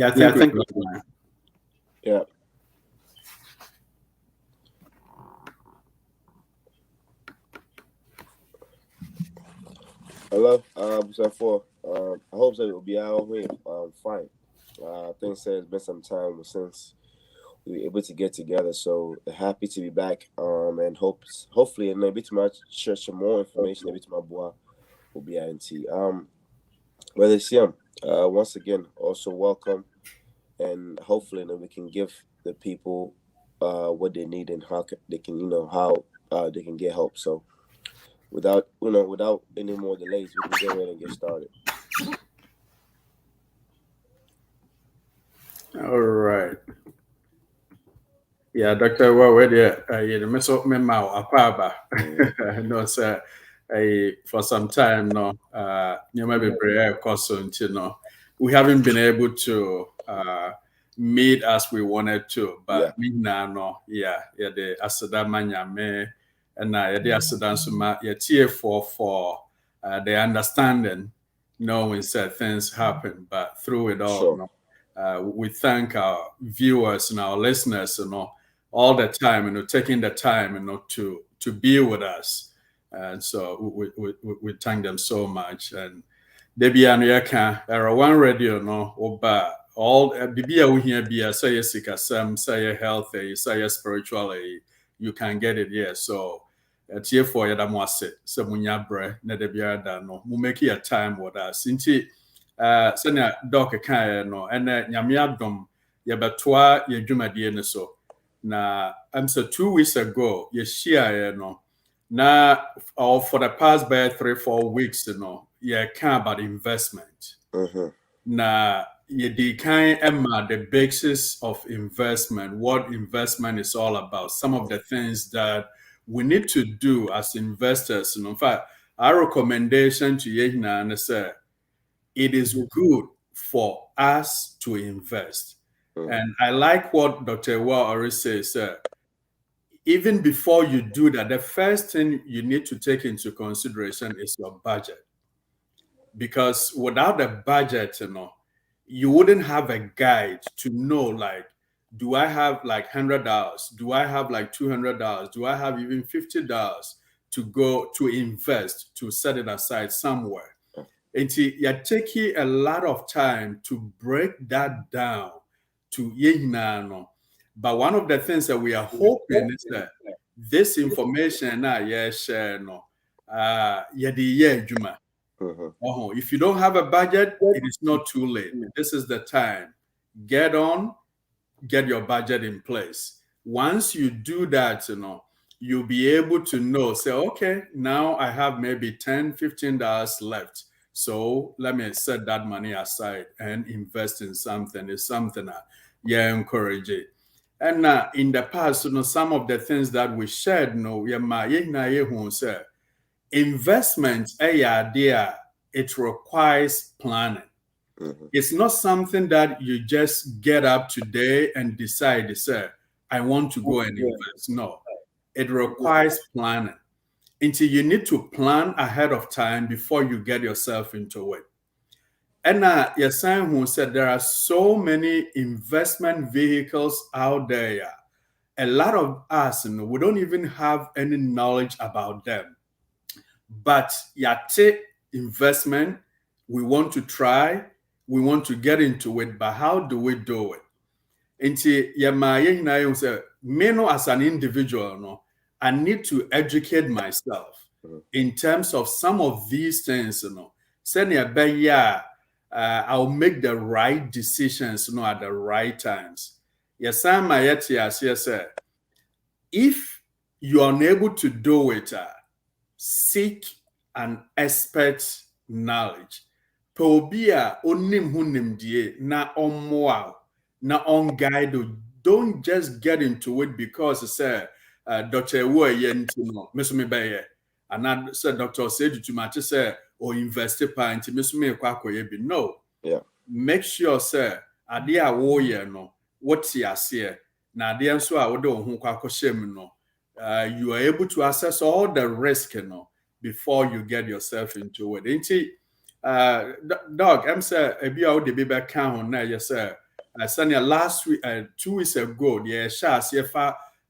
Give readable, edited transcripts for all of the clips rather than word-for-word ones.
I think we Yeah. Hello, so I hope that it will be out here. Fine. I think so it's been some time since we were able to get together, so happy to be back. And hopefully, and a bit much share some more information. A bit my boy will be INT. Well, Asiem, once again, also welcome, and hopefully, we can give the people what they need and they can, how they can get help. So, without any more delays, we can get ready and get started. all right. Yeah, Doctor, well, where the meso memo apaba. No, sir. For some time now, you might be prayer course, we haven't been able to meet as we wanted to, but no, the Asada Manyame and the Asada Suma, for the understanding, knowing that things happen, but through it all, Sure. we thank our viewers and our listeners, all the time, taking the time, to be with us. And so we thank them so much. And Debian Yaka, Era One Radio, no, Oba, all Bibia we hear be say sikasem, say healthy, say spiritually, you can get it here. So tier for Yadamwase, Samunya Bre, Nedebia Dano, mu make a time with us. Inti senya Doc Kaya no, and Yamiadom Yabatwa Yajumadi so. Na I'm so 2 weeks ago, you share now for the past by 3-4 weeks, care about investment. Now you kind Emma the basis of investment, what investment is all about, some of the things that we need to do as investors. In fact, our recommendation to you now is it is good for us to invest. And I like what Dr. Awuah always says. Even before you do that, the first thing you need to take into consideration is your budget. Because without a budget, you wouldn't have a guide to know, like, do I have like $100? Do I have like $200? Do I have even $50 to go to invest, to set it aside somewhere? And you're taking a lot of time to break that down to Yehinano. But one of the things that we are hoping is that this information share if you don't have a budget, it is not too late. This is the time. Get your budget in place. Once you do that, you'll be able to know, say, okay, now I have maybe $10, $15 left. So let me set that money aside and invest in something. It's something that encourage it. And in the past, some of the things that we shared, investment, it requires planning. It's not something that you just get up today and decide, I want to go and invest. No, it requires planning. Until you need to plan ahead of time before you get yourself into it. And Yasan who said there are so many investment vehicles out there. A lot of us, we don't even have any knowledge about them. But yate investment, we want to try, we want to get into it, but how do we do it? Until Yamaye say, me as an individual, I need to educate myself in terms of some of these things, I'll make the right decisions, at the right times. Yes, if you are unable to do it, seek an expert knowledge. Pobia onim hunim die na onmoa na on guide. Don't just get into it because Dr. Awuah yentino mesumi beye. And I said Dr. said to my say or invest pa nti mesumi kwakoye bi. No. Yeah. Make sure ade a wo ye no what ase na ade nso a wo de ho kwakoshem no. You are able to assess all the risk, before you get yourself into it. Dog, I'm saying, if you are the baby account now, yes, sir. Sanya last week, 2 weeks ago, yeah, shares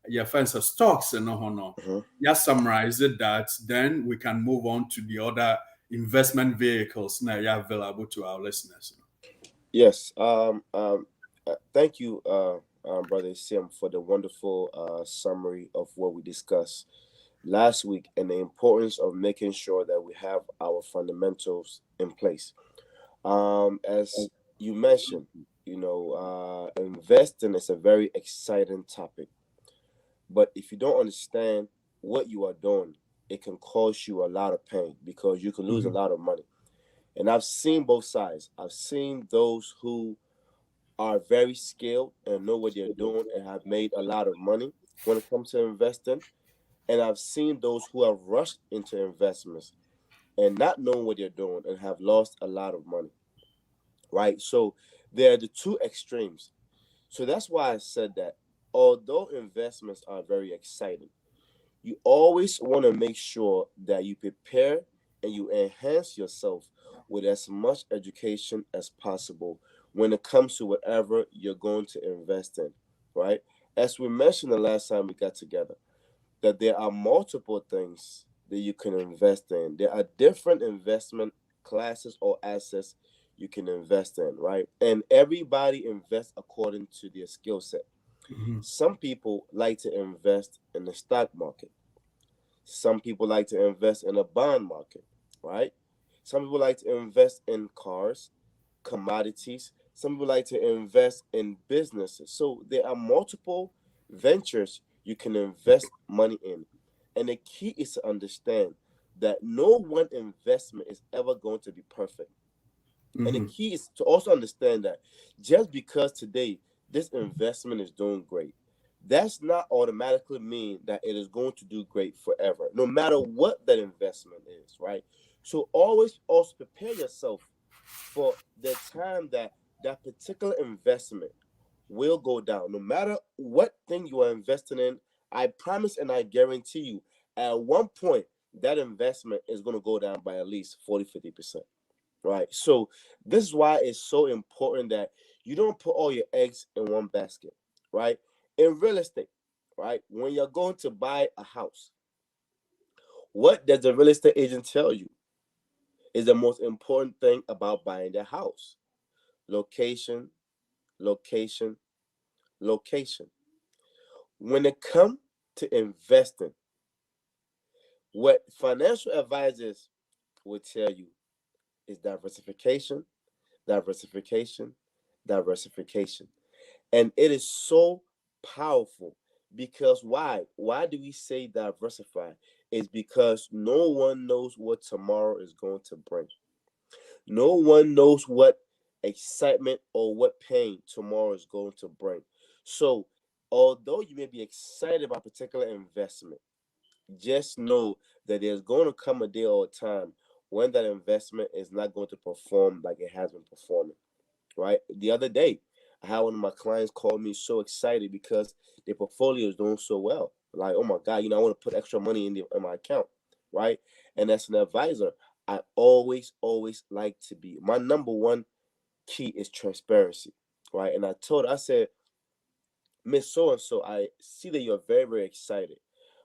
your fence of stocks and no. Uh-huh. Yeah, summarize it that then we can move on to the other investment vehicles now yeah available to our listeners. Yes. Thank you, Brother Sim, for the wonderful summary of what we discussed last week and the importance of making sure that we have our fundamentals in place. As you mentioned, investing is a very exciting topic, but if you don't understand what you are doing, it can cause you a lot of pain because you can lose a Mhm. lot of money. And I've seen both sides. I've seen those who are very skilled and know what they're doing and have made a lot of money when it comes to investing. And I've seen those who have rushed into investments and not knowing what they're doing and have lost a lot of money. Right. So they're the two extremes. So that's why I said that although investments are very exciting, you always want to make sure that you prepare and you enhance yourself with as much education as possible when it comes to whatever you're going to invest in, right? As we mentioned the last time we got together, that there are multiple things that you can invest in. There are different investment classes or assets you can invest in, right? And everybody invests according to their skill set. Mhm. Some people like to invest in the stock market. Some people like to invest in a bond market, right? Some people like to invest in cars, commodities. Some people like to invest in businesses. So there are multiple ventures you can invest money in. And the key is to understand that no one investment is ever going to be perfect. And the Mhm. key is to also understand that just because today this investment is doing great, that's not automatically mean that it is going to do great forever, no matter what that investment is, right? So always also prepare yourself for the time that that particular investment will go down. No matter what thing you are investing in, I promise and I guarantee you, at one point, that investment is going to go down by at least 40-50%. Right. So this is why it's so important that you don't put all your eggs in one basket. Right. In real estate, right, when you're going to buy a house, what does the real estate agent tell you is the most important thing about buying the house? Location, location, location. When it comes to investing, what financial advisors will tell you is diversification, diversification, diversification. And it is so powerful because why? Why do we say diversify? Is because no one knows what tomorrow is going to bring. No one knows what excitement or what pain tomorrow is going to bring. So, although you may be excited about a particular investment, just know that there's going to come a day or a time when that investment is not going to perform like it has been performing, right? The other day, I had one of my clients call me so excited because their portfolio is doing so well. Like, oh my God, I want to put extra money in my account, right? And as an advisor, I always like to be, my number one key is transparency, right? And I said, Miss So and so, I see that you're very, very excited.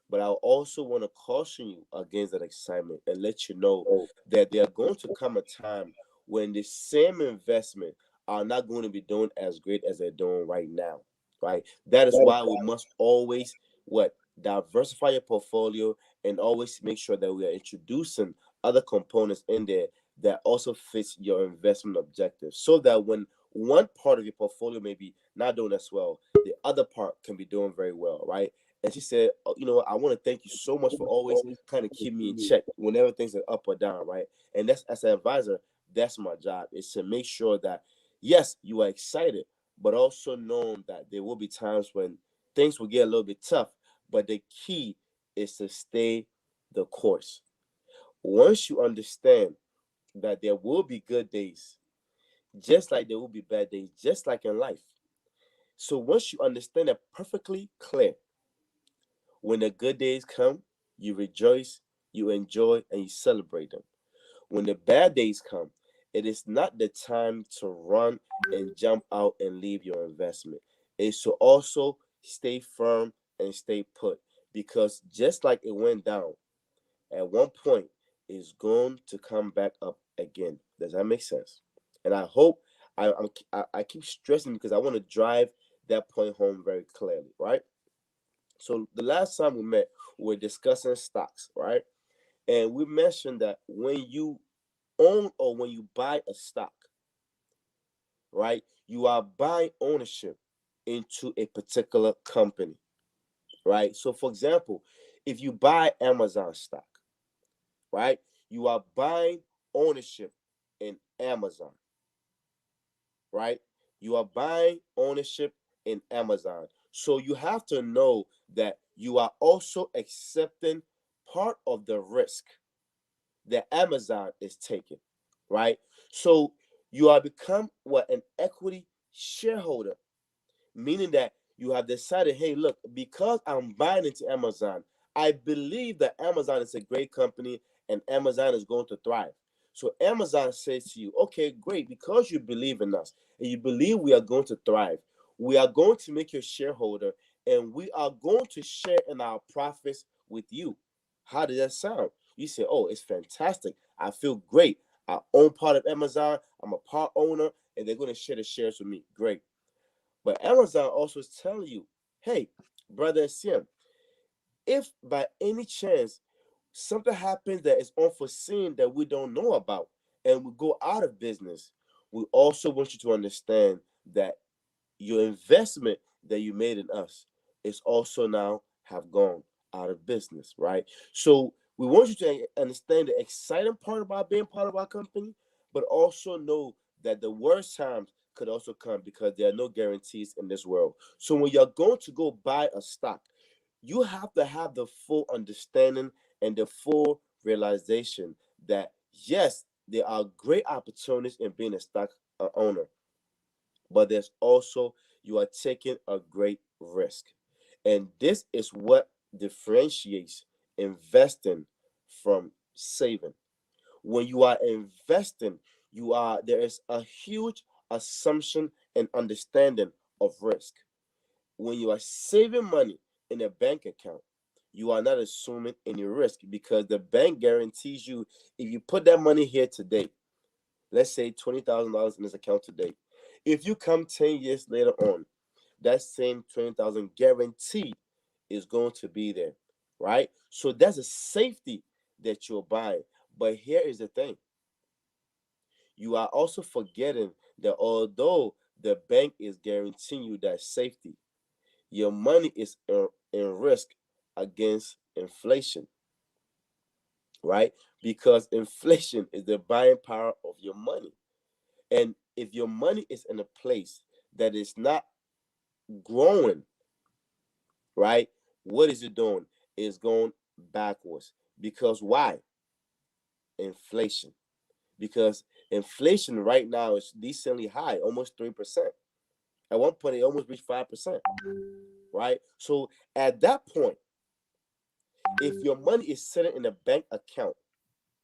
But I also want to caution you against that excitement and let you know that there are going to come a time when the same investment are not going to be doing as great as they're doing right now. Right. That is why we must always what diversify your portfolio and always make sure that we are introducing other components in there that also fits your investment objectives so that when one part of your portfolio may be not doing as well, the other part can be doing very well, right? And she said, oh, I want to thank you so much for always kind of keep me in check whenever things are up or down, right? And that's as an advisor, that's my job is to make sure that yes, you are excited, but also knowing that there will be times when things will get a little bit tough. But the key is to stay the course. Once you understand that there will be good days, just like there will be bad days, just like in life. So once you understand that perfectly clear, when the good days come, you rejoice, you enjoy, and you celebrate them. When the bad days come, It is not the time to run and jump out and leave your investment. It's to also stay firm and stay put, because just like it went down at one point, it's going to come back up again. Does that make sense? And I hope I keep stressing, because I want to drive that point home very clearly, right? So the last time we met, we were discussing stocks, right? And we mentioned that when you own or when you buy a stock, right, you are buying ownership into a particular company, right? So, for example, if you buy Amazon stock, right, you are buying ownership in Amazon, right? You are buying ownership in Amazon. So you have to know that you are also accepting part of the risk that Amazon is taking, right? So you are become what, an equity shareholder, meaning that you have decided, hey, look, because I'm buying into Amazon, I believe that Amazon is a great company and Amazon is going to thrive. So Amazon says to you, okay, great, because you believe in us and you believe we are going to thrive, we are going to make you a shareholder and we are going to share in our profits with you. How does that sound? You say, oh, it's fantastic. I feel great. I own part of Amazon. I'm a part owner and they're going to share the shares with me. Great. But Amazon also is telling you, hey, brother Asiem, if by any chance something happens that is unforeseen that we don't know about and we go out of business, we also want you to understand that your investment that you made in us is also now have gone out of business, right? So we want you to understand the exciting part about being part of our company, but also know that the worst times could also come, because there are no guarantees in this world. So when you're going to go buy a stock, you have to have the full understanding and the full realization that yes, there are great opportunities in being a stock owner, but there's also, you are taking a great risk. And this is what differentiates investing from saving. When you are investing, there is a huge assumption and understanding of risk. When you are saving money in a bank account, you are not assuming any risk, because the bank guarantees you, if you put that money here today, let's say $20,000 in this account today, if you come 10 years later on, that same 20,000 guaranteed is going to be there, right? So that's a safety that you're buying. But here is the thing, you are also forgetting that although the bank is guaranteeing you that safety, your money is in risk against inflation, right? Because inflation is the buying power of your money. And if your money is in a place that is not growing, right? What is it doing? It's going backwards. Because why? Inflation. Because inflation right now is decently high, almost 3%. At one point, it almost reached 5%, right? So at that point, if your money is sitting in a bank account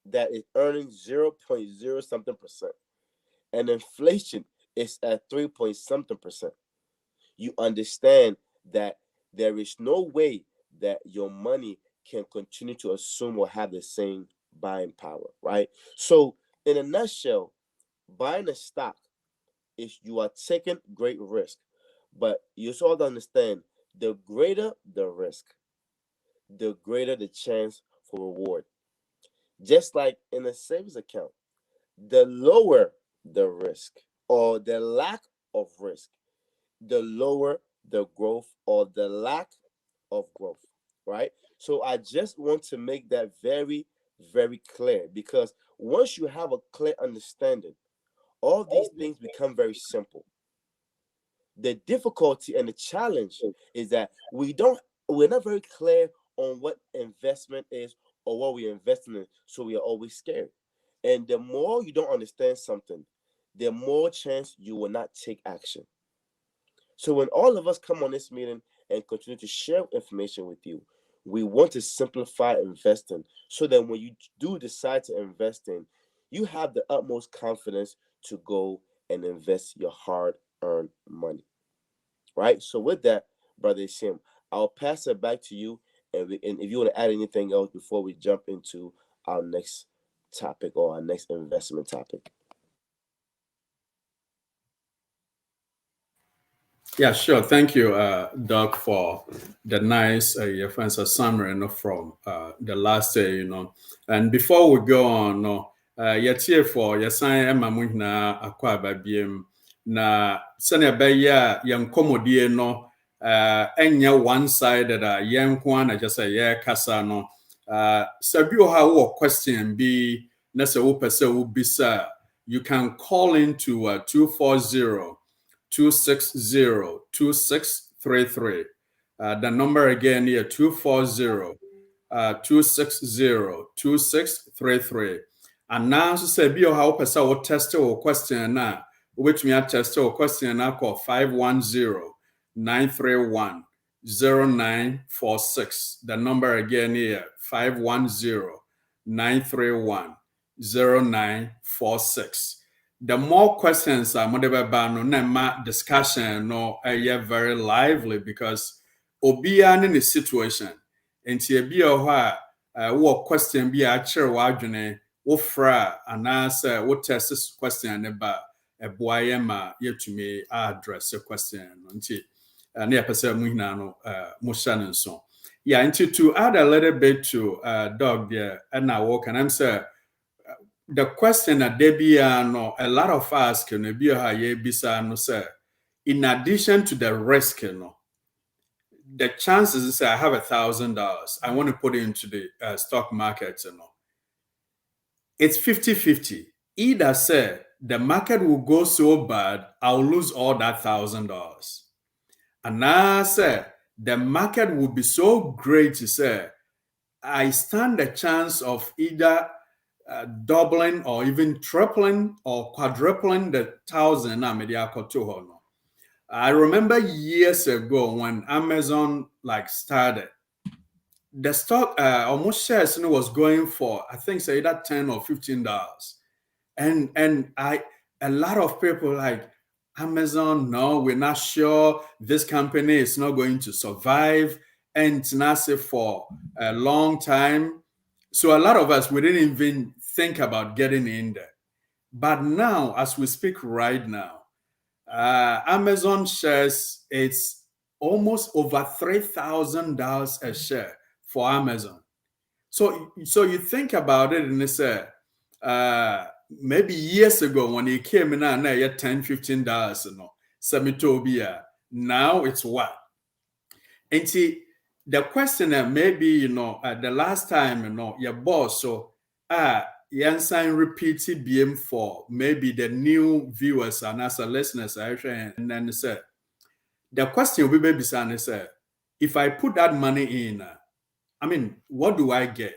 that is earning 0.0 something percent and inflation is at 3 point something percent, you understand that there is no way that your money can continue to assume or have the same buying power, right? So, in a nutshell, buying a stock is, you are taking great risk, but you also have to understand, the greater the risk, the greater the chance for reward. Just like in a savings account, the lower the risk or the lack of risk, the lower the growth or the lack of growth, right? So I just want to make that very, very clear, because once you have a clear understanding, all these things become very simple. The difficulty and the challenge is that we're not very clear on what investment is or what we're investing in, so we are always scared. And the more you don't understand something, the more chance you will not take action. So when all of us come on this meeting and continue to share information with you, we want to simplify investing so that when you do decide to invest in, you have the utmost confidence to go and invest your hard-earned money. Right? So with that, Brother Asiem, I'll pass it back to you. And if you want to add anything else before we jump into our next topic or our next investment topic. Yeah, sure. Thank you, Doug, for the nice summary from the last day, And before we go on, yet here for your sign Emma Muhna Aqua Babiem na Sanya Baya young Comodie no enya one-sided young Kwan, just a yeah Casano. Sabio how question be Nessa Upesa Ubisa. You can call into 240 260-2633. The number again here, 240-260-2633. And now, so say, be how person will test or question now, which me test or question now call 510-931-0946. The number again here, 510-931-0946. The more questions are no discussion no very lively because obia in the situation and be what question be a chair wadwene wo fra and answer what test this question about a boy ma yet to me address a question until near person we no motion so yeah into to add a little bit to Doug there and I walk and I'm saying the question that they be no, a lot of us can be bisa no say in addition to the risk, the chances is I have $1,000. I want to put it into the stock market, it's 50-50. Either say the market will go so bad, I'll lose all that $1,000. And now say the market will be so great to say I stand a chance of either doubling or even tripling or quadrupling the $1,000 I remember years ago when Amazon started, the stock almost shares was going for I think say either $10 or $15, and a lot of people like Amazon. No, we're not sure this company is not going to survive, and it's not safe for a long time. So a lot of us, we didn't even think about getting in there. But now, as we speak right now, Amazon shares, it's almost over $3,000 a share for Amazon. So you think about it and it's maybe years ago when it came in, now you $10, $15, Semitobia. Now it's what? And see, the question that maybe, the last time, your boss, so, Yansan repeated BM for maybe the new viewers and as a listeners, and then say, the question will be maybe say, if I put that money in, what do I get?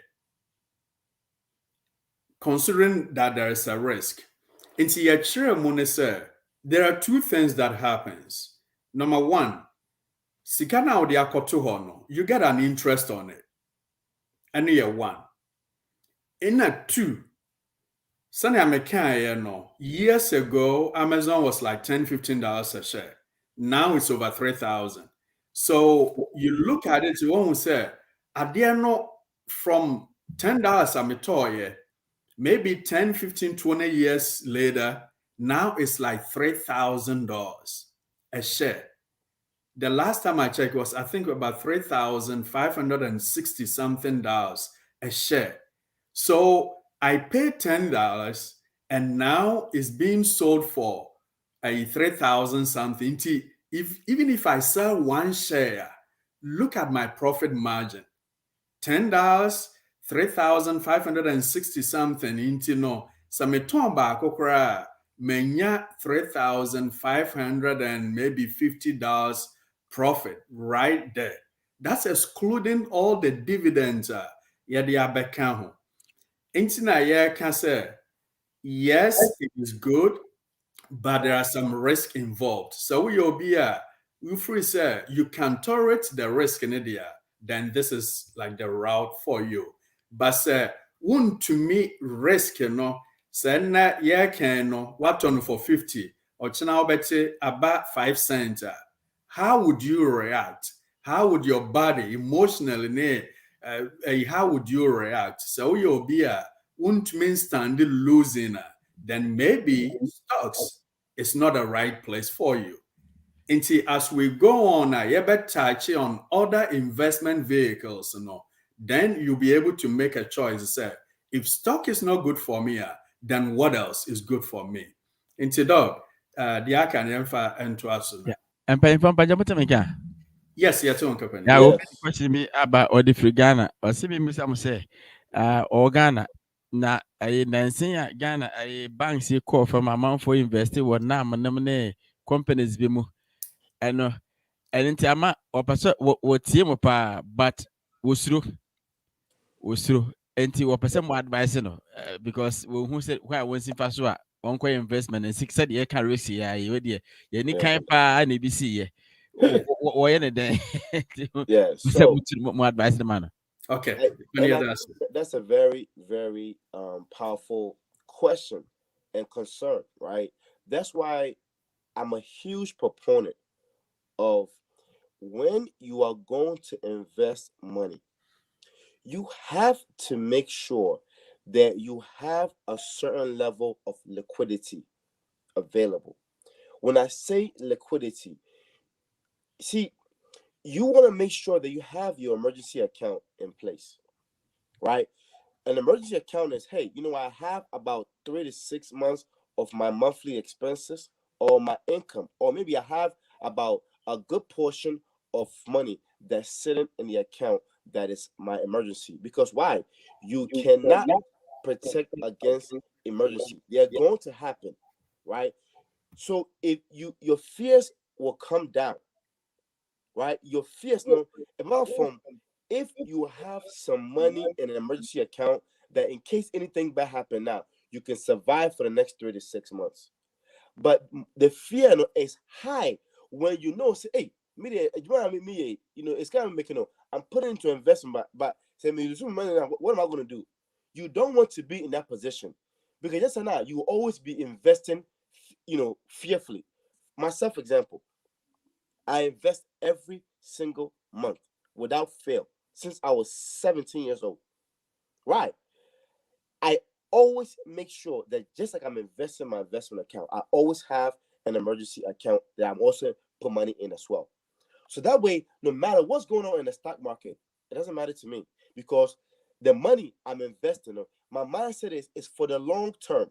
Considering that there is a risk. Into your chair, say, there are two things that happens. Number one, Sikana odi akoto hono, you get an interest on it. And year one. In a two, years ago, Amazon was like $10, $15 a share. Now it's over 3,000. So you look at it, you won't say, are there no from $10 I'm a toy, maybe 10, 15, 20 years later, now it's like $3,000 a share. The last time I checked was, I think, about $3,560 something a share. So I paid $10 and now it's being sold for a 3,000 something. Even if I sell one share, look at my profit margin. $10, 3,560 something into no. So me turn back okra menya 3,500 and maybe $50 profit right there. That's excluding all the dividends. Can say, yes, it is good, but there are some risk involved. So you'll be if we say you can tolerate the risk in India, then this is like the route for you. But won't to me risk, Send that yeah can no what on for 50 or china bet about 5 cents. How would you react? How would your body emotionally how would you react? So you'll be a won't mean stand losing, then maybe stocks is not the right place for you. Until as we go on, you better touch on other investment vehicles, then you'll be able to make a choice. Say, if stock is not good for me, then what else is good for me? Until dog, the I can into us. Yeah. And paying from Pajamatamika. Yes, you're too company. Yeah, Yes. question me about or the free Ghana. Or see me, Mr. say, or Ghana. Na a Nancy Ghana, a bank say call from a month for investing what now, nominate companies be mo. And in Tiama or person what team pa, but was through. And what person more advice, because who said why I was in Fasua, one investment and 6 said, yeah, can risk ya, you dear, any kind pa, and ABC, or anything. Yeah. So More advice the man. Okay. and I think that's a very, very powerful question and concern, right? That's why I'm a huge proponent of when you are going to invest money, you have to make sure that you have a certain level of liquidity available. When I say liquidity, see, you want to make sure that you have your emergency account in place, right? An emergency account is, hey, I have about 3 to 6 months of my monthly expenses or my income, or maybe I have about a good portion of money that's sitting in the account that is my emergency. Because why? You cannot protect against emergency. They're going to happen, right? So if your fears will come down, right? Your fears, no, apart from if you have some money in an emergency account that in case anything bad happen now, you can survive for the next 3 to 6 months. But the fear, no, is high when say, hey, it's kind of making I'm putting into investment, but say me lose money now. What am I going to do? You don't want to be in that position because just now you will always be investing, fearfully. Myself, example, I invest every single month without fail since I was 17 years old. Right. I always make sure that just like I'm investing my investment account, I always have an emergency account that I'm also put money in as well. So that way, no matter what's going on in the stock market, it doesn't matter to me because the money I'm investing in, my mindset is for the long term.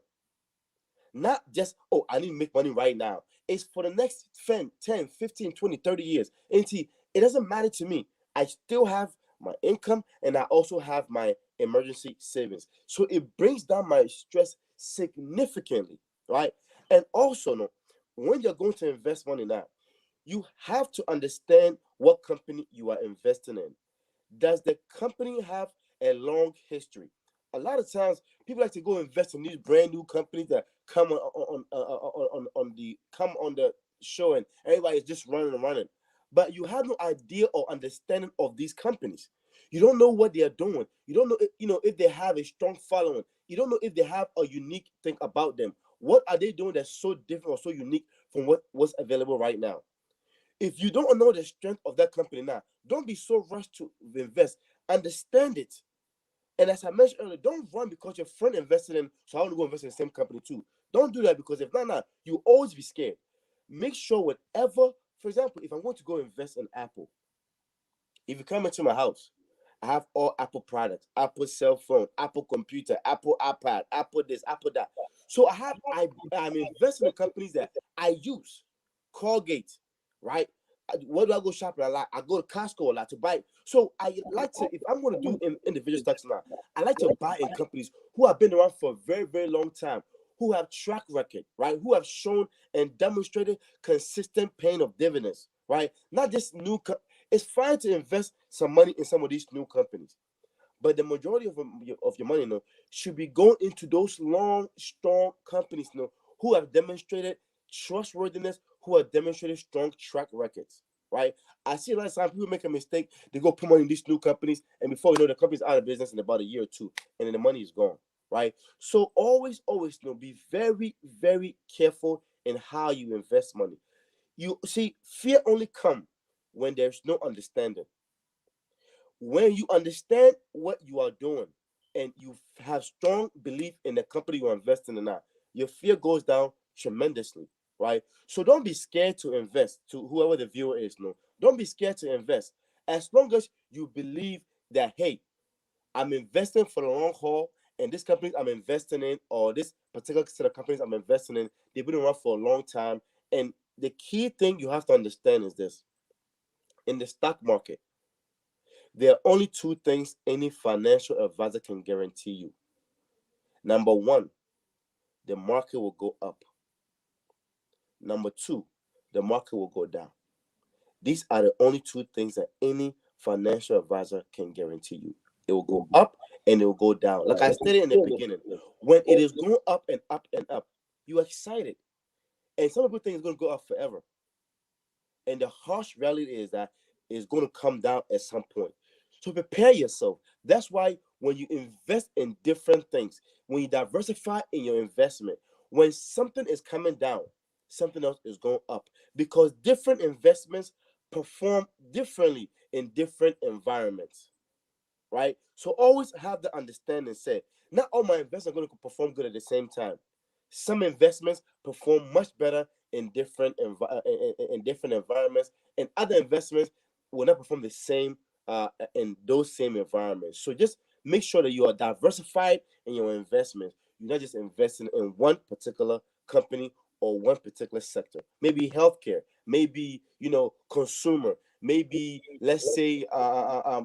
Not just, oh, I need to make money right now. It's for the next 10, 15, 20, 30 years. And see, it doesn't matter to me. I still have my income and I also have my emergency savings. So it brings down my stress significantly, right? And also, no, when you're going to invest money now, you have to understand what company you are investing in. Does the company have a long history? A lot of times, people like to go invest in these brand new companies that come on the show, and everybody's just running and running. But you have no idea or understanding of these companies. You don't know what they are doing. You don't know, if they have a strong following. You don't know if they have a unique thing about them. What are they doing that's so different or so unique from what's available right now? If you don't know the strength of that company now, don't be so rushed to invest. Understand it. And as I mentioned earlier, don't run because your friend invested in, so I want to go invest in the same company too. Don't do that because if not, you always be scared. Make sure whatever, for example, if I'm going to go invest in Apple, if you come into my house, I have all Apple products, Apple cell phone, Apple computer, Apple iPad, Apple this, Apple that. So I'm investing in companies that I use. Colgate, right? Where do I go shopping a lot? I go to Costco a lot to buy. So I like to, if I'm going to do individual stocks now, I like to buy in companies who have been around for a very, very long time, who have track record, right? Who have shown and demonstrated consistent paying of dividends, right? Not just it's fine to invest some money in some of these new companies, but the majority of your money, should be going into those long, strong companies, who have demonstrated trustworthiness, who have demonstrated strong track records, right? I see a lot of times people make a mistake. They go put money in these new companies, and before you know, the company's out of business in about a year or two, and then the money is gone, right? So always, be very, very careful in how you invest money. You see, fear only come when there's no understanding. When you understand what you are doing and you have strong belief in the company you're investing in now, your fear goes down tremendously, right? So don't be scared to invest. To whoever the viewer is, no, don't be scared to invest. As long as you believe that, hey, I'm investing for the long haul, and this company I'm investing in, or this particular set of companies I'm investing in, they've been around for a long time. And the key thing you have to understand is this: in the stock market, there are only two things any financial advisor can guarantee you. Number one, the market will go up. Number two, the market will go down. These are the only two things that any financial advisor can guarantee you. It will go up and it will go down. Like I stated in the beginning, when it is going up and up and up, you're excited. And some people think it's going to go up forever. And the harsh reality is that it's going to come down at some point. So prepare yourself. That's why when you invest in different things, when you diversify in your investment, when something is coming down, something else is going up, because different investments perform differently in different environments, right? So always have the understanding, say, not all my investments are going to perform good at the same time. Some investments perform much better in different environments, and other investments will not perform the same in those same environments. So just make sure that you are diversified in your investments. You're not just investing in one particular company or one particular sector. Maybe healthcare, maybe consumer, maybe let's say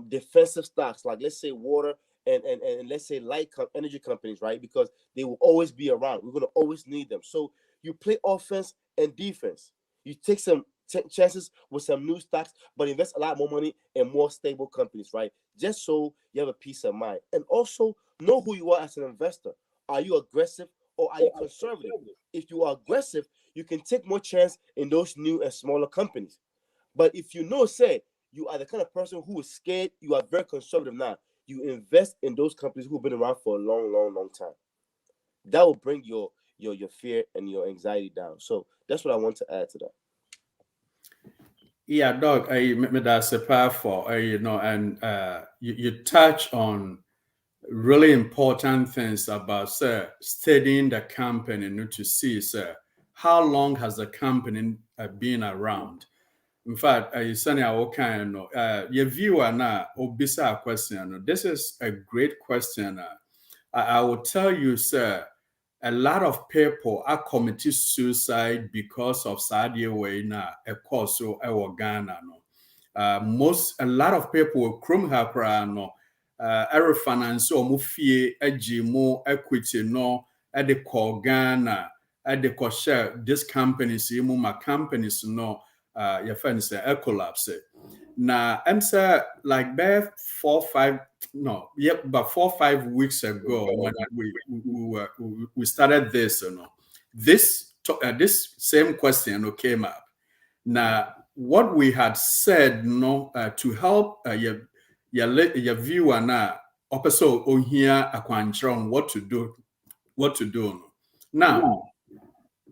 defensive stocks, like let's say water and let's say light energy companies, right? Because they will always be around. We're going to always need them. So you play offense and defense. You take some chances with some new stocks, but invest a lot more money in more stable companies, right? Just so you have a peace of mind. And also know who you are as an investor. Are you aggressive or are you conservative? If you are aggressive, you can take more chance in those new and smaller companies. But if say you are the kind of person who is scared, you are very conservative now, you invest in those companies who've been around for a long, long, long time. That will bring your fear and your anxiety down. So that's what I want to add to that. Yeah, Doc, that's a powerful, and you touch on really important things about, sir, studying the company to see, sir, how long has the company been around. In fact, Sunny Awokan, your viewer now, Obisa question. This is a great question. I will tell you, sir, a lot of people are committing suicide because of Saudi Wayna, a course so Ghana. A lot of people will crum hakrano, refinance or mufie, ejimo, equity no, at the call Ghana, at the call share, this companies, my companies no, your friends say, collapse. Now, I'm saying like about 4-5 weeks ago when we started this, this same question came up. Now, what we had said, to help your viewer now, also on here on what to do. Now,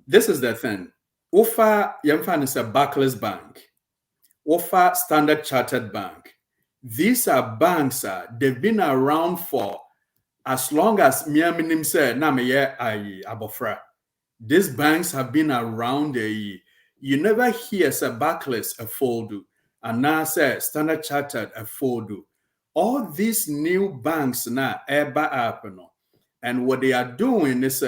this is the thing. Ufa Yemfan is a Barclays Bank. Offer Standard Chartered Bank. These are banks, they've been around for as long as Miaminim said, Nameye Abofra. These banks have been around you never hear say Barclays a foldu, and now say Standard Chartered a foldu. All these new banks now ever happen. And what they are doing is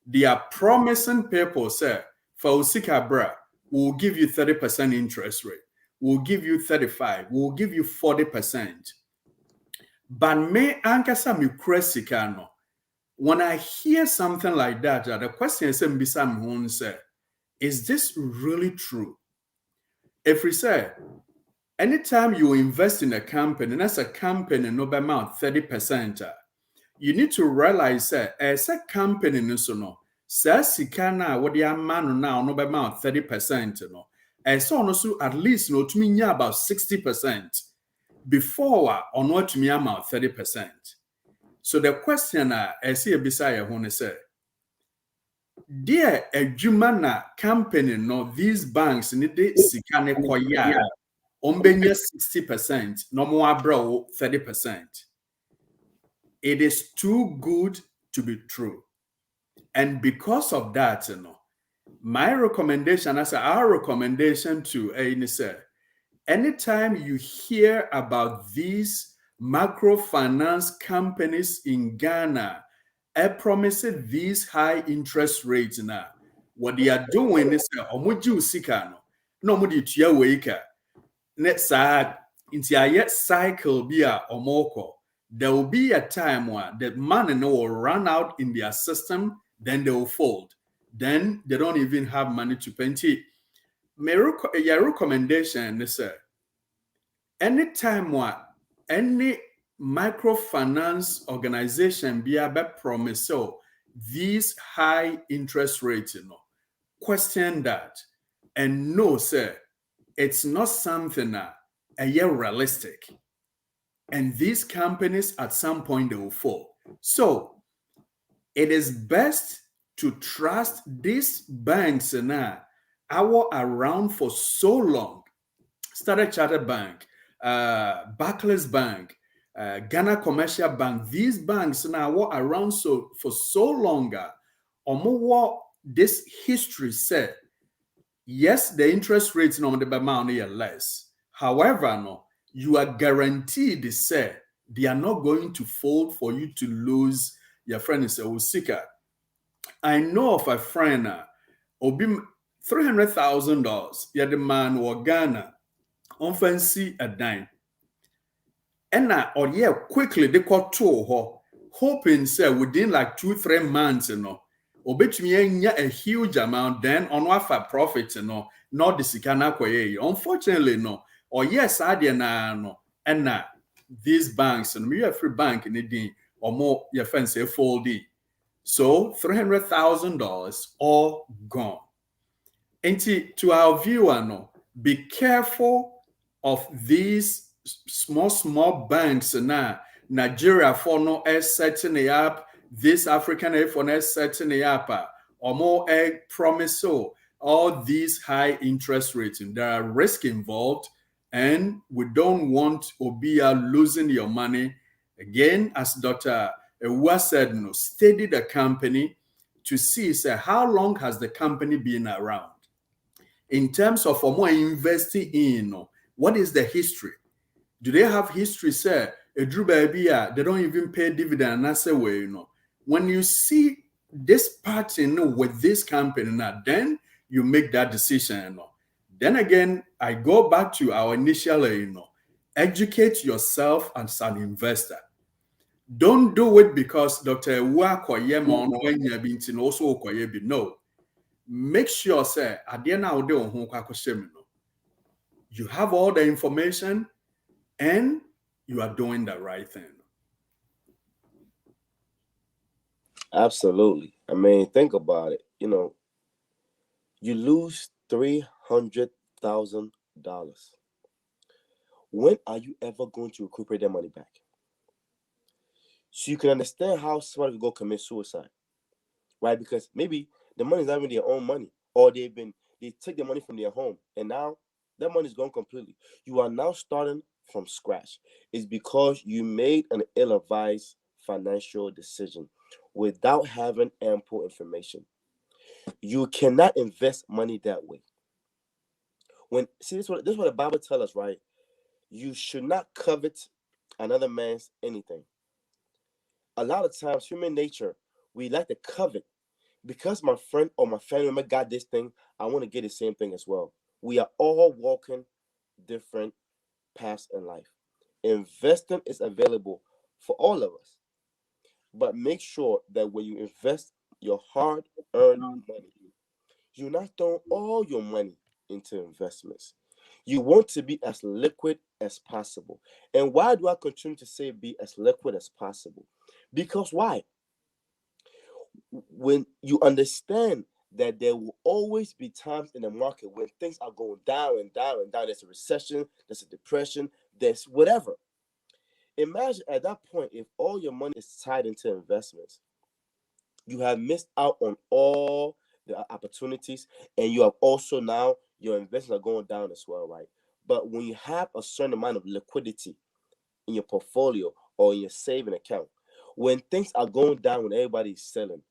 they are promising people, say, for Usikabra, we'll give you 30% interest rate. We'll give you 35, we'll give you 40%. But me ankasa mi kresikano. When I hear something like that, the question is, is this really true? If we say, anytime you invest in a company, and that's a company no by amount 30%, you need to realize that as a company, no, sikana what the amount now no by amount 30%, no. And so also at least to me about 60% before on what to me about 30%. So the question I see beside you when say, dear a company no these banks need the sikane koya ombenya 60%, no more bro 30%. It is too good to be true. And because of that, my recommendation, as our recommendation to say, anytime you hear about these microfinance companies in Ghana, promising these high interest rates now, what they are doing is omoji usika no omodi tua weika net sad into a cycle be a omoko. There will be a time where the money will run out in their system, then they will fold. Then they don't even have money to pay. Your recommendation is anytime where any microfinance organization be able promise these high interest rates, question that and know, sir, it's not something realistic. And these companies at some point they will fall. So it is best to trust these banks now are around for so long. Standard Chartered Bank, Barclays Bank, Ghana Commercial Bank, these banks now are around for so longer. What this history said, yes, the interest rates no the amount are less. However, no, you are guaranteed say they are not going to fold for you to lose your friend is a Usika. I know of a friend obi $300,000. Yeah, the man or Ghana on fancy a dime. And now or yeah, quickly they got to her, hoping say within like 2-3 months, obetumi a huge amount, then on offer profit, not the sikana koye. Unfortunately, no. Or yes, I did no. And now these banks and we are free bank in the or more your friends say foldy. So $300,000 all gone. And to our viewer, no, be careful of these small banks now. Nigeria for no setting it up, this African for no setting it up, or more promise all these high interest rates. And there are risks involved, and we don't want Obia losing your money. Again, as Dr. Awuah said, steady the company to see how long has the company been around. In terms of more investing in, what is the history? Do they have history, sir? A Drew baby, they don't even pay dividend. That's the way, When you see this pattern with this company, now then you make that decision. Then again, I go back to our initial, educate yourself as an investor. Don't do it because Dr. Awuah Koyemon when you have been also Koyebi. No. Make sure, sir, at the end of the day, you have all the information and you are doing the right thing. Absolutely. I mean, think about it. You lose $300,000. When are you ever going to recuperate that money back? So you can understand how somebody could go commit suicide, right? Because maybe the money is not even their own money, or they take the money from their home, and now that money is gone completely. You are now starting from scratch. It's because you made an ill-advised financial decision without having ample information. You cannot invest money that way. This is what the Bible tells us, right? You should not covet another man's anything. A lot of times, human nature, we like to covet. Because my friend or my family member got this thing, I want to get the same thing as well. We are all walking different paths in life. Investing is available for all of us. But make sure that when you invest your hard-earned money, you're not throwing all your money into investments. You want to be as liquid as possible. And why do I continue to say be as liquid as possible? Because why? When you understand that there will always be times in the market when things are going down and down and down, there's a recession, there's a depression, there's whatever. Imagine at that point, if all your money is tied into investments, you have missed out on all the opportunities, and you have also now your investments are going down as well, right? But when you have a certain amount of liquidity in your portfolio or in your saving account, when things are going down, when everybody's selling,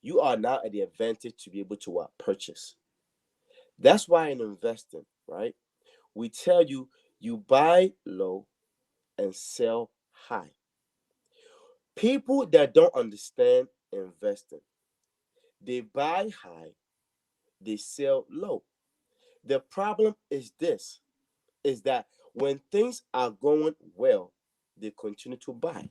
you are now at the advantage to be able to purchase. That's why in investing, right, we tell you you buy low and sell high. People that don't understand investing, they buy high, they sell low. The problem is this, is that when things are going well, they continue to buy.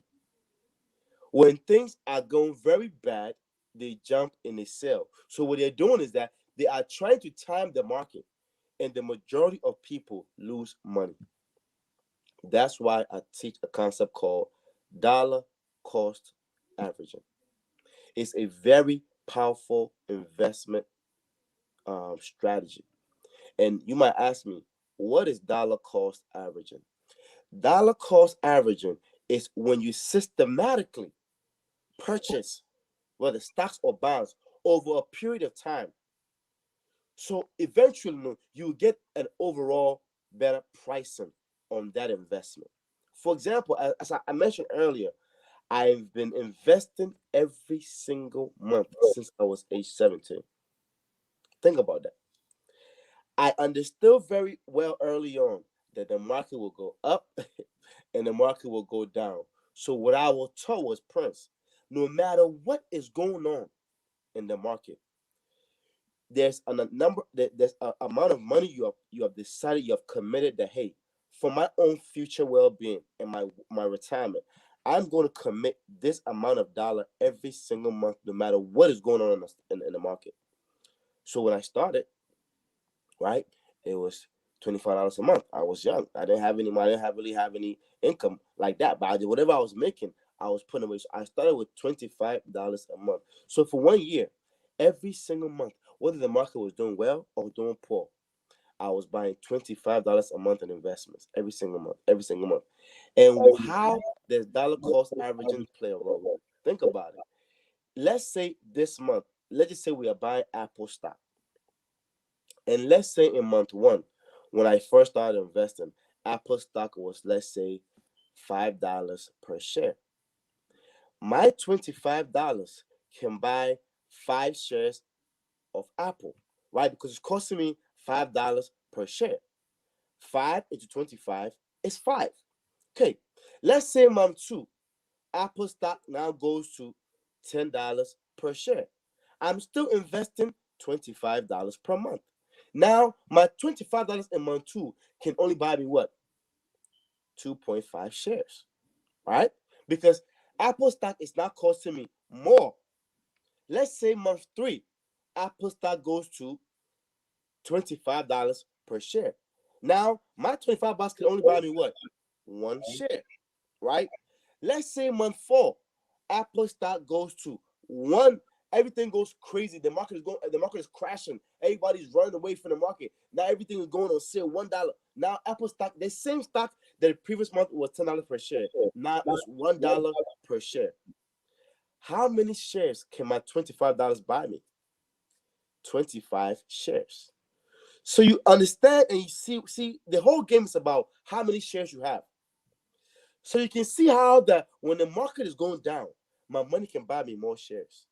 When things are going very bad, they jump and they sell. So what they're doing is that they are trying to time the market, and the majority of people lose money. That's why I teach a concept called dollar cost averaging. It's a very powerful investment strategy. And you might ask me, what is dollar cost averaging? Dollar cost averaging is when you systematically purchase, whether stocks or bonds, over a period of time. So eventually, you get an overall better pricing on that investment. For example, as I mentioned earlier, I've been investing every single month since I was age 17. Think about that. I understood very well early on that the market will go up and the market will go down. So what I was told was, Prince, no matter what is going on in the market, there's there's a amount of money you have decided, you have committed that, hey, for my own future well-being and my retirement, I'm going to commit this amount of dollar every single month, no matter what is going on in the market. So when I started, right, it was $25 a month. I was young. I didn't have any money. I didn't really have any income like that. But I did whatever I was making, I was putting away. So I started with $25 a month. So for 1 year, every single month, whether the market was doing well or doing poor, I was buying $25 a month in investments every single month, every single month. And how does dollar cost averaging play a role? Think about it. Let's say this month, let's just say we are buying Apple stock. And let's say in month one, when I first started investing, Apple stock was, let's say, $5 per share. My $25 can buy 5 shares of Apple, right? Because it's costing me $5 per share. 5 into 25 is 5. Okay, let's say month two, Apple stock now goes to $10 per share. I'm still investing $25 per month. Now, my $25 in month two can only buy me what? 2.5 shares, right? Because Apple stock is now costing me more. Let's say month three, Apple stock goes to $25 per share. Now, my $25 can only buy me what? 1 share, right? Let's say month four, Apple stock goes to one. Everything goes crazy. The market is crashing. Everybody's running away from the market. Now everything is going on sale, $1. Now Apple stock, the same stock that the previous month was $10 per share. Now it's $1 per share. How many shares can my $25 buy me? 25 shares. So you understand and you see the whole game is about how many shares you have. So you can see how that when the market is going down, my money can buy me more shares.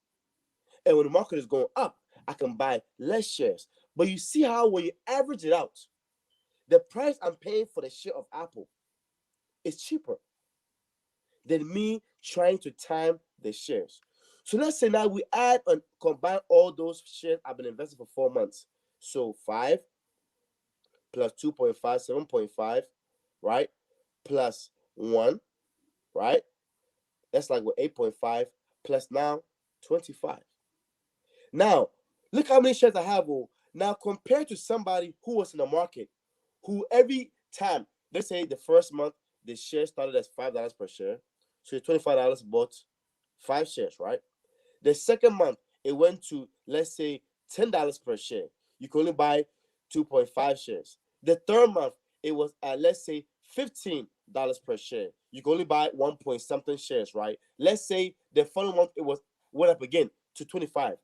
And when the market is going up, I can buy less shares. But you see how when you average it out, the price I'm paying for the share of Apple is cheaper than me trying to time the shares. So let's say now we add and combine all those shares I've been investing for 4 months. So 5 plus 2.5, 7.5, right? Plus 1, right? That's like what, 8.5 plus now 25. Now, look how many shares I have. Now, compared to somebody who was in the market, who every time, let's say the first month, the share started as $5 per share. So $25 bought 5 shares, right? The second month, it went to, let's say, $10 per share. You can only buy 2.5 shares. The third month, it was at, let's say, $15 per share. You can only buy 1 point something shares, right? Let's say the following month it went up again to 25.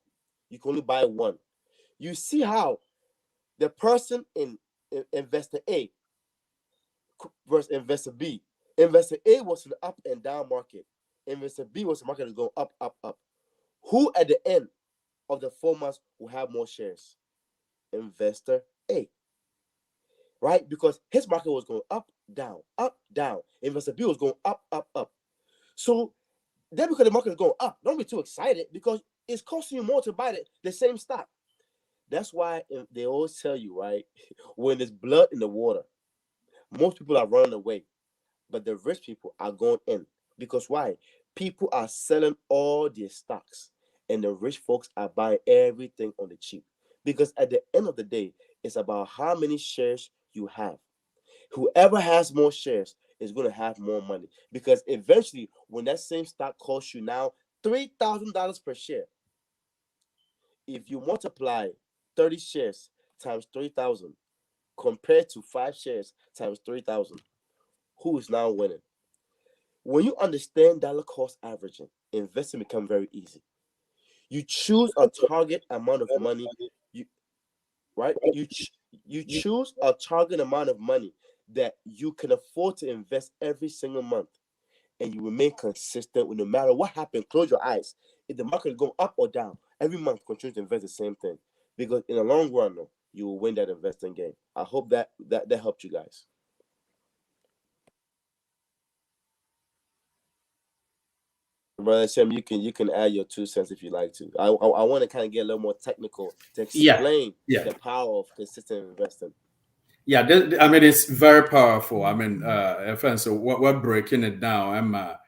You can only buy one. You see how the person in investor A versus investor B. Investor A was an up and down market. Investor B was a market that's going up, up, up. Who at the end of the 4 months will have more shares? Investor A. Right? Because his market was going up, down, up, down. Investor B was going up, up, up. So then because the market is going up, don't be too excited because it's costing you more to buy the same stock. That's why they always tell you, right? When there's blood in the water, most people are running away, but the rich people are going in. Because why? People are selling all their stocks, and the rich folks are buying everything on the cheap. Because at the end of the day, it's about how many shares you have. Whoever has more shares is going to have more money. Because eventually, when that same stock costs you now $3,000 per share, if you multiply 30 shares times 3,000 compared to 5 shares times 3,000, who is now winning? When you understand dollar cost averaging, investing becomes very easy. You choose a target amount of money, right? You choose a target amount of money that you can afford to invest every single month, and you remain consistent with no matter what happens. Close your eyes. If the market is going up or down, every month continue to invest the same thing, because in the long run, you will win that investing game. I hope that helped you guys. Brother Sam, you can add your 2 cents if you like to. I want to kind of get a little more technical to explain the power of consistent investing. Yeah, I mean, it's very powerful. I mean, so we're breaking it down.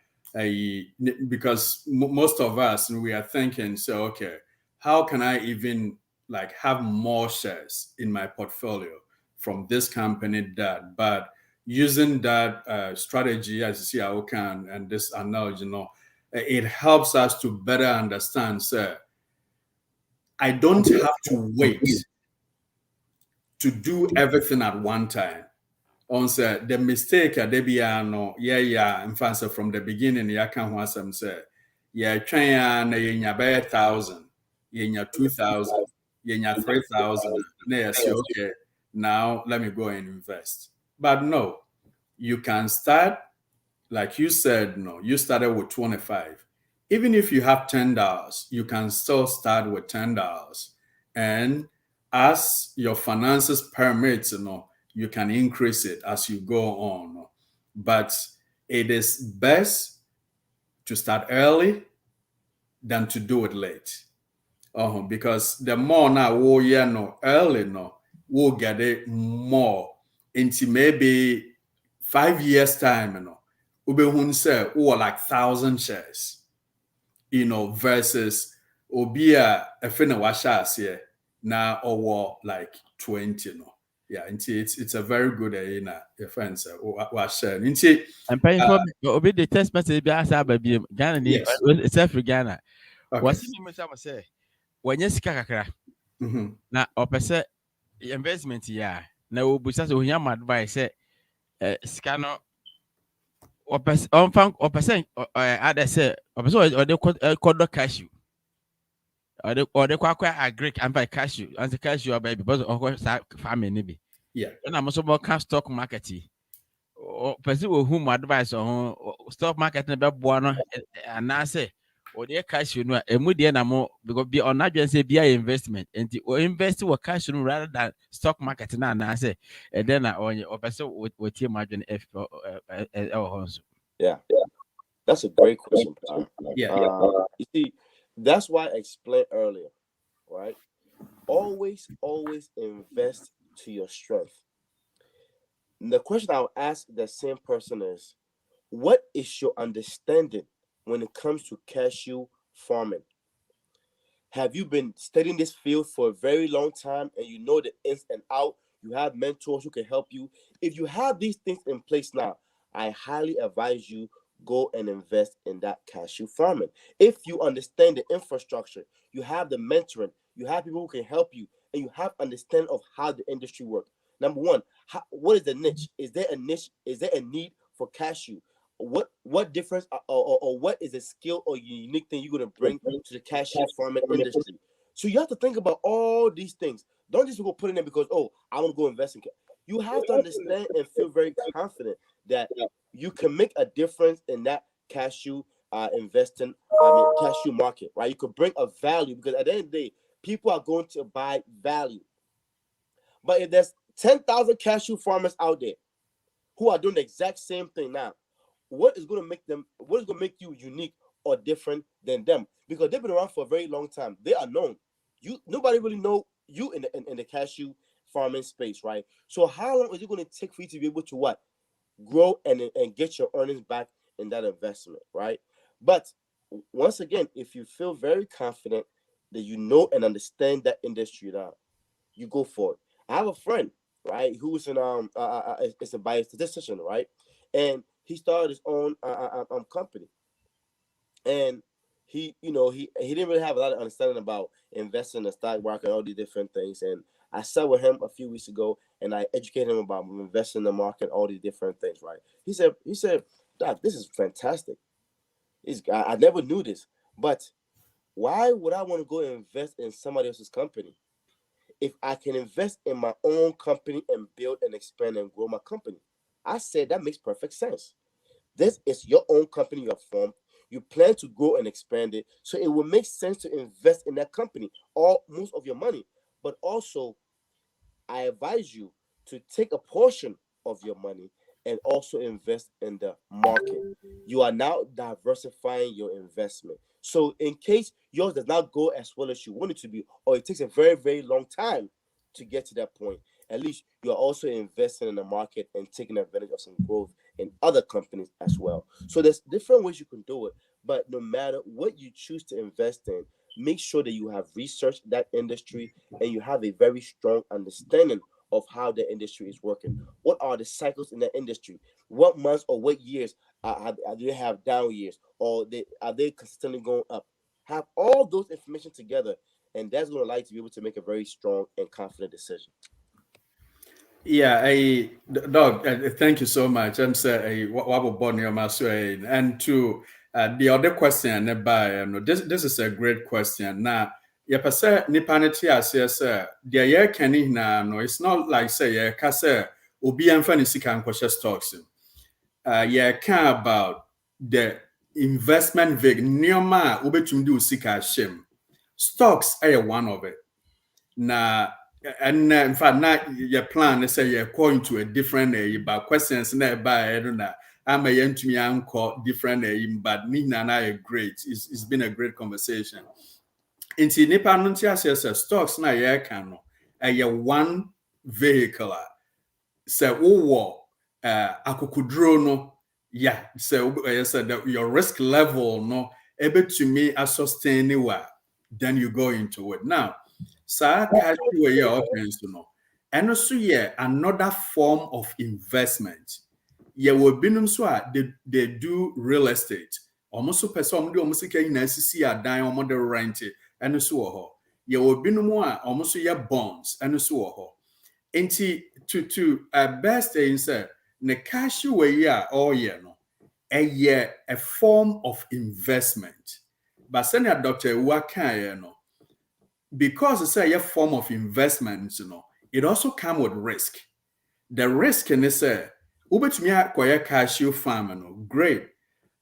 Because most of us, we are thinking, so, okay, how can I even like have more shares in my portfolio from this company, that? But using that strategy, as you see, I can, and this analogy, it helps us to better understand, sir, I don't have to wait to do everything at one time. On say the mistake they be in fact from the beginning ya can ho asem say yeah twen ya na yenya be 1,000, yenya 2,000, yenya 3,000, na you say okay, now let me go and invest. But no, you can start like you said, no, you started with 25. Even if you have $10, you can still start with $10. And as your finances permit, you can increase it as you go on. But it is best to start early than to do it late. Because the more now early, we'll get it more into maybe 5 years time, ubehun say like 1,000 shares, versus obia efena washas here now or like 20, yeah. It's a very good friends washer and paying for obi the test message be asa baby Ghana ni self Ghana. What's the name of say when you sika kakra na opese investment ya na obusa so hia advice say sika no opese other say opese or the kodo cashew or the kwakwa agric and by cashew and the cashew baby because of farming ni bi. Yeah. And I'm also more stock market. Person whom advice on stock market na be boa no and I say or the cash no emu de na mo because be on adwen say be investment and or invest with cash no rather than stock market na I say and then on your person with team margin if Yeah. That's a great question. You see, that's why I explained earlier, right? Always invest to your strength. And the question I'll ask the same person is, what is your understanding when it comes to cashew farming? Have you been studying this field for a very long time and you know the ins and out? You have mentors who can help you. If you have these things in place now, I highly advise you go and invest in that cashew farming. If you understand the infrastructure, you have the mentoring, you have people who can help you, and you have understanding of how the industry works. Number one, what is the niche? Is there a niche? Is there a need for cashew. What difference or what is a skill or unique thing you're going to bring to the cashew farming industry? So you have to think about all these things. Don't just go put in there because, oh, I want to go invest in. You have to understand and feel very confident that you can make a difference in that cashew cashew market, right? You could bring a value, because at the end of the day, people are going to buy value. But if there's 10,000 cashew farmers out there who are doing the exact same thing now, what is going to make you unique or different than them? Because they've been around for a very long time. They are known. Nobody really know you in the cashew farming space, right? So how long is it going to take for you to be able to what? Grow and get your earnings back in that investment, right? But once again, if you feel very confident that you know and understand that industry now, you go for it. I have a friend, right, who's in it's a biostatistician, right, and he started his own company, and he didn't really have a lot of understanding about investing in the stock market and all these different things. And I sat with him a few weeks ago and I educated him about investing in the market, all these different things, right? He said, Doc, this is fantastic. I never knew this, but why would I want to go invest in somebody else's company if I can invest in my own company and build and expand and grow my company? I said, that makes perfect sense. This is your own company you have formed. You plan to grow and expand it. So it will make sense to invest in that company, most of your money. But also, I advise you to take a portion of your money and also invest in the market. You are now diversifying your investment. So in case yours does not go as well as you want it to be, or it takes a very, very long time to get to that point, at least you're also investing in the market and taking advantage of some growth in other companies as well. So there's different ways you can do it, but no matter what you choose to invest in, make sure that you have researched that industry and you have a very strong understanding of how the industry is working. What are the cycles in the industry? What months or what years do they have down years, or are they consistently going up? Have all those information together, and that's going to allow you to be able to make a very strong and confident decision. Yeah, Doug, thank you so much. I'm saying what born your master, and to the other question this is a great question. Now, you say nipanity as yes, the year can no, it's not like say yeah, kase obi amfa ni sika nkoshe stocks. Yeah, care about the investment vig nioma ubetumi di usika shem. Stocks are one of it. Now, and in fact, now your plan is say you're going to a different but questions nearby. I don't know. I'm a young to me uncle different but Nina and I are great. It's been a great conversation. Into Nipa Nuntia says stocks na ye can one vehicle. Say akukudro no yeah. So that your risk level no able to me a sustain then you go into it. Now cash and also another form of investment. Will be so they do real estate. Almost person do almost see a dime or model rent and so will be no more almost bonds and so to best thing say the cash all year no a form of investment. But senior Dr. Waka no. Because it's a form of investment, it also comes with risk. The risk in this ubetumi akoye cashew farm no great,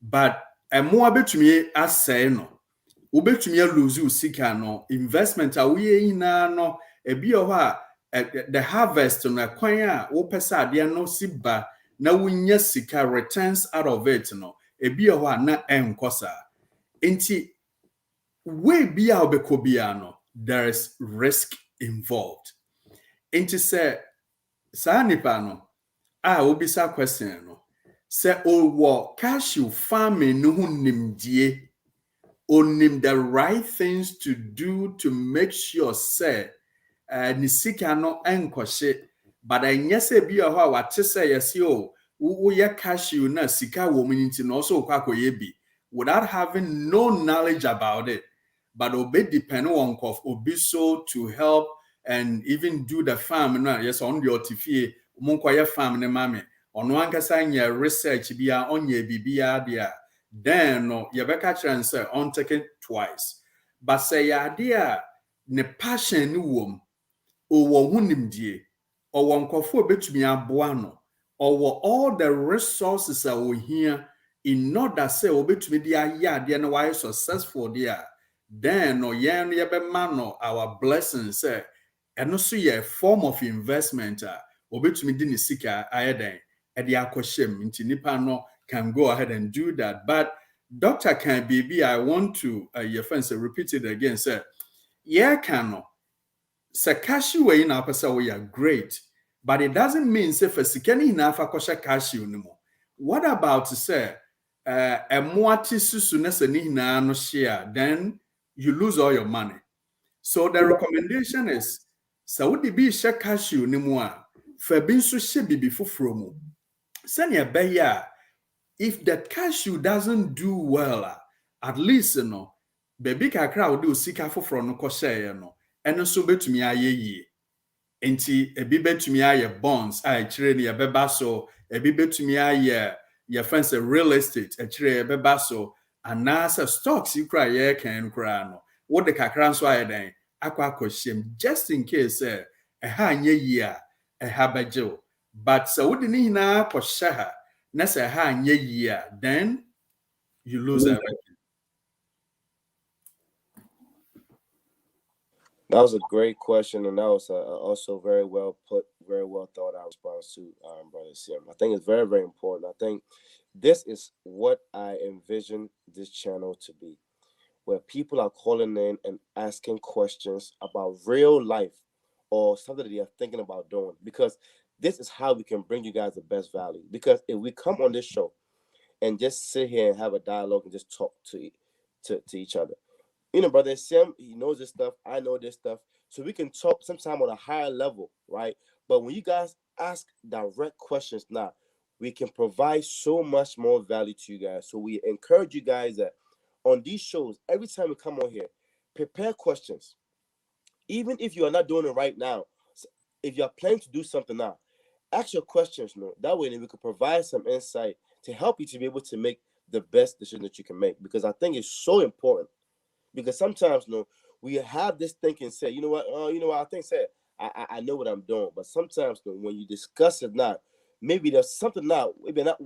but more betumi asay no ubetumi lose usika no investment a we na no ebi the harvest no kwan a wo pesa ade no siba na wunya sika returns out of it no ebi na enkosa enti we be no there is risk involved. Into say nipa no obisa question no say cashew farming no nimdie onim the right things to do to make sure say ni sika no enkoshe but enye say bi what say yes wo cashew na sika wo minti no so kwakoye bi without having no knowledge about it. But obey depend on obi so to help and even do the farm. No, yes, on the OTFA, Munkwaya farm ne mame. ono ankasa nya research bia onye bibia de a then no yebeka kyerɛ say on take it twice but say ade a ne passion ni wom owo hunimdie owo nkofo betumi aboa no owo all the resources a ohia in order say obetumi de aye ade na why successful there then no yen yebema no our blessings say eno so ye form of investment obetumi di ne sika ayeden e de akoshem nti nipa no can go ahead and do that but Dr. Can BB I want to your friends repeat it again say yeah can no say cashew we na pesa we are great but it doesn't mean say for sikani na fa kosha cashew no mo what about to say moati susu na se ni na no share then you lose all your money so the recommendation is so would be share cashew ni mo a fa bi nso hye bibi foforo mu send ya be ya if the cashew doesn't do well at least no baby kakra wo de osika foforo no ko share no eno so betumi aye yie enti ebi betumi aye bonds a kire ne yebeba so ebi betumi aye your friends a real estate a kire yebeba so anasa stocks you cry ye kan kra no wo de kakra nso aye den akwa akoshem just in case ha anye yie a ha bejew but so wo de ni hina ko shaha na say ha anye yie then you lose everything. That was a great question, and that was also very well put, very well thought out response to Brother Asiem. I think it's very, very important. I think this is what I envision this channel to be, where people are calling in and asking questions about real life or something that they are thinking about doing, because this is how we can bring you guys the best value. Because if we come on this show and just sit here and have a dialogue and just talk to each other, you know, Brother Sam, he knows this stuff. I know this stuff. So we can talk sometime on a higher level, right? But when you guys ask direct questions now, we can provide so much more value to you guys. So we encourage you guys that on these shows, every time we come on here, prepare questions. Even if you are not doing it right now, if you are planning to do something now, ask your questions. No, that way we can provide some insight to help you to be able to make the best decision that you can make. Because I think it's so important. Because sometimes, we have this thinking, say, you know what, I think, say, I know what I'm doing. But sometimes, when you discuss it now, maybe there's something now, maybe I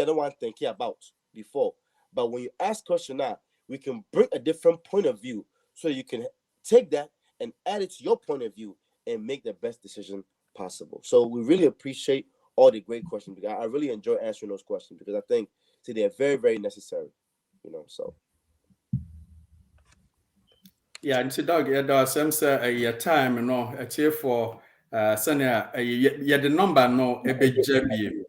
don't want to think about before. But when you ask question now, we can bring a different point of view, so you can take that and add it to your point of view and make the best decision possible. So we really appreciate all the great questions. Because I really enjoy answering those questions, because I think they're very, very necessary. So. Yeah, and dog, yeah, some say a time, a cheer for Sanya, the number no a bit jabby.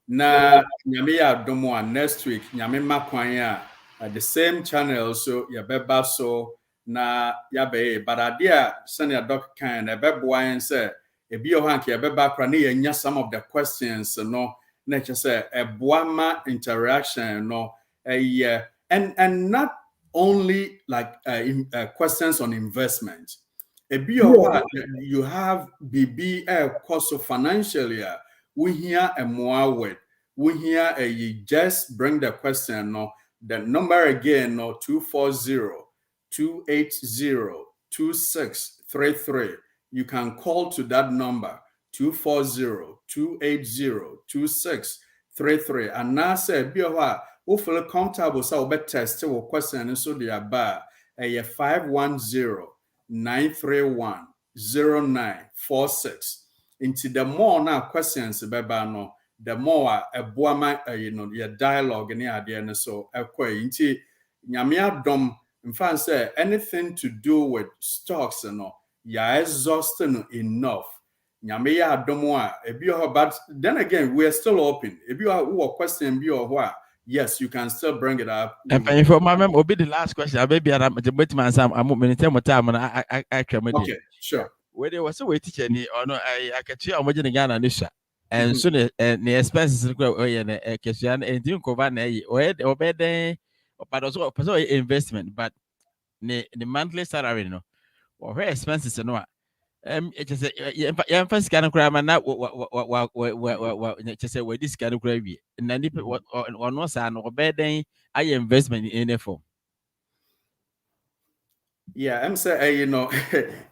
Na Yamia Domoa next week, Yamima Kwanya at the same channel, so Yabeba so na Yabe, but idea Sanya Doc kind a bebwa and say a biohanki, a beba crani, and some of the questions, no, nature say a boama interaction, no, a and not only like questions on investment. A you have BB cost of financially. We hear a more word. We hear you just bring the question. No, the number again. No, 240-280-2633. You can call to that number 240-280-2633. And now say be who feel comfortable so be test your question so they are bar a 510-931-0946. Into the more now questions beba no, the more a boama your dialogue and idea so into nyamia dom in fact say anything to do with stocks and no ya exhausting enough. Nyamia domoa but then again we are still open. If you are who question be or what, yes, you can still bring it up. And for my mem will be the last question. I maybe I'm the myself. I'm going to tell my time and I can. Okay, sure. Where there was a way teacher or no, I can see I'm watching Ghana Nisha. And soon the expenses and a question and didn't cover or better, but also investment, but the monthly salary no or her expenses no. just say yeah first kind of crime na just say we this kind of crime and then what or no san or bed then I investment in it for. Yeah, I'm saying,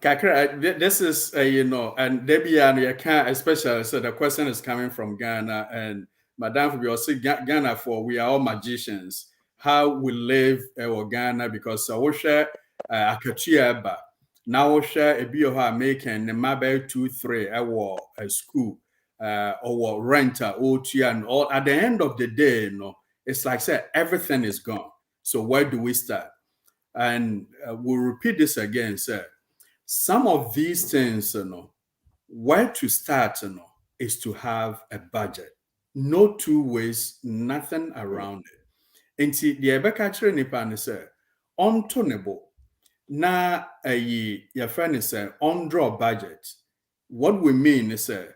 Kakra, this is, and Debbie and you can't, especially, so the question is coming from Ghana, and Madame, we also Ghana for we are all magicians. How we live in Ghana because we share Akachi Eba. Now we share a bio making the Mabel 2-3 a school or renter, OT, and all. At the end of the day, it's like say everything is gone. So where do we start? And we'll repeat this again, sir. Some of these things, where to start, is to have a budget. No two ways, nothing around it. And see, the Ebeka nipa ni say, untonable. Na your friend is say, on-draw budget. What we mean is say,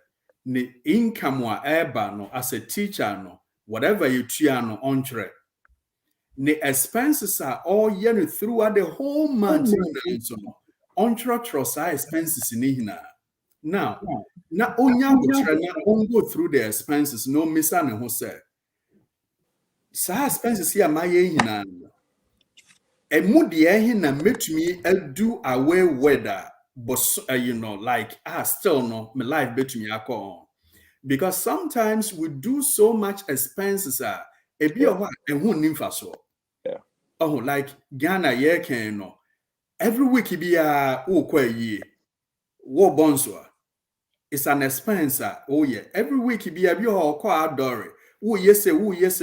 the income wa eba no as a teacher no, whatever you tia no on the expenses are all year throughout the whole month. So on trust expenses in hina. Now go through the expenses, no miss and who said. Sa expenses here my hina. A moody hina met me do away weather, but like still no my life bet me on. Because sometimes we do so much expenses a be a what and who nimfa so. Oh, like Ghana, yeah, can no. Every week be a ye. War bonswa. It's an expense. Oh yeah. Every week be a be a quite dory. Oh yes, yes.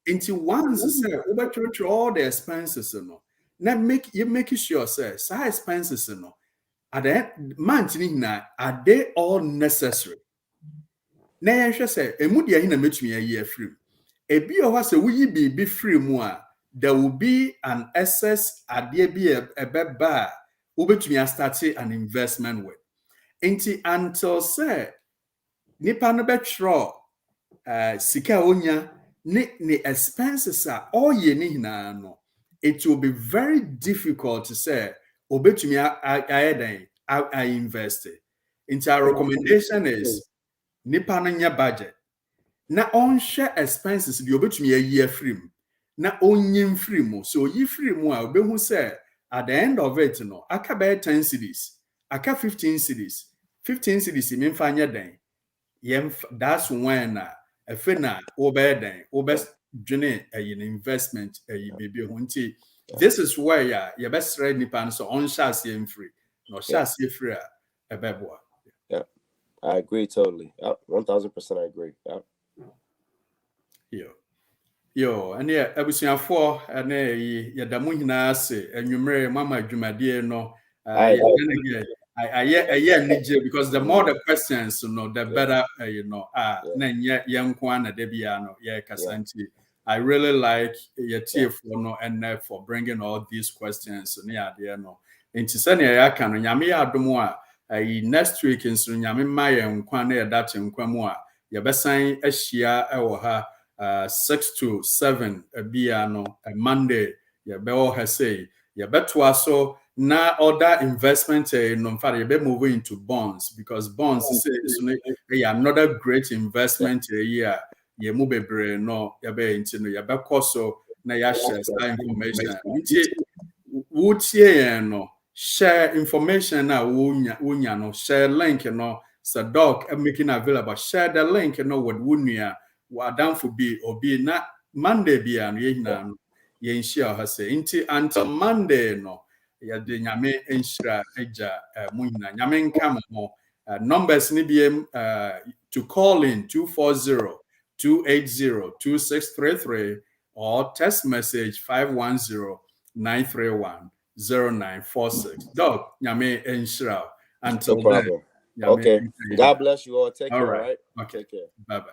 Until once say over to all the expenses, Now make sure say expenses, At the end, month are they all necessary? Now I say a moody in a meet me a year free. A be or was a wee be free more. There will be an excess idea be a beba over to me start an investment with. Until say nipa no betro sika onya ni expenses are all ye ni no. It will be very difficult to say obetumi I invest it. Into our recommendation is nipa no nya budget. Na on share expenses the obetumi a year free. Na onyim free mo. So yi free mo a obehu say at the end of it aka be 10 cedis, aka 15 cedis. 15 cedis mean fanya den. That's when a fina obe den obe dwene an investment baby hunti. This is where your best read nipan so on share free. No share free a beboa. Yeah. I agree totally. 1000% I agree. Yo, and yeah, abusuafo and yadamu hina ase enwumere mama adwumade no I because the more the questions the better na yenkwa na debia no kasanti. I really like your for and for bringing all these questions near there no nti se na ya ka no nyame ya adomo a next week nso nyame ma yenkwa na yedate nkwa mu a yebesan ahia ewo ha 6 to 7 a Monday all has say so now other investment no you be moving into bonds because bonds is another great investment year you move no you be into no so na ya share information no share information na wunya no share link no doc making available share the link with wunya Wadam for be or be not Monday be an yen share her say until Monday no ya de nyame enshira eja muhina nyame nkam mo numbers ni biem to call in 240-280-2633 or text message 510-931-0946. Dog nyame enshira until no problem. then. Okay. God bless you all. Take care, right? Okay. Take care. Bye-bye.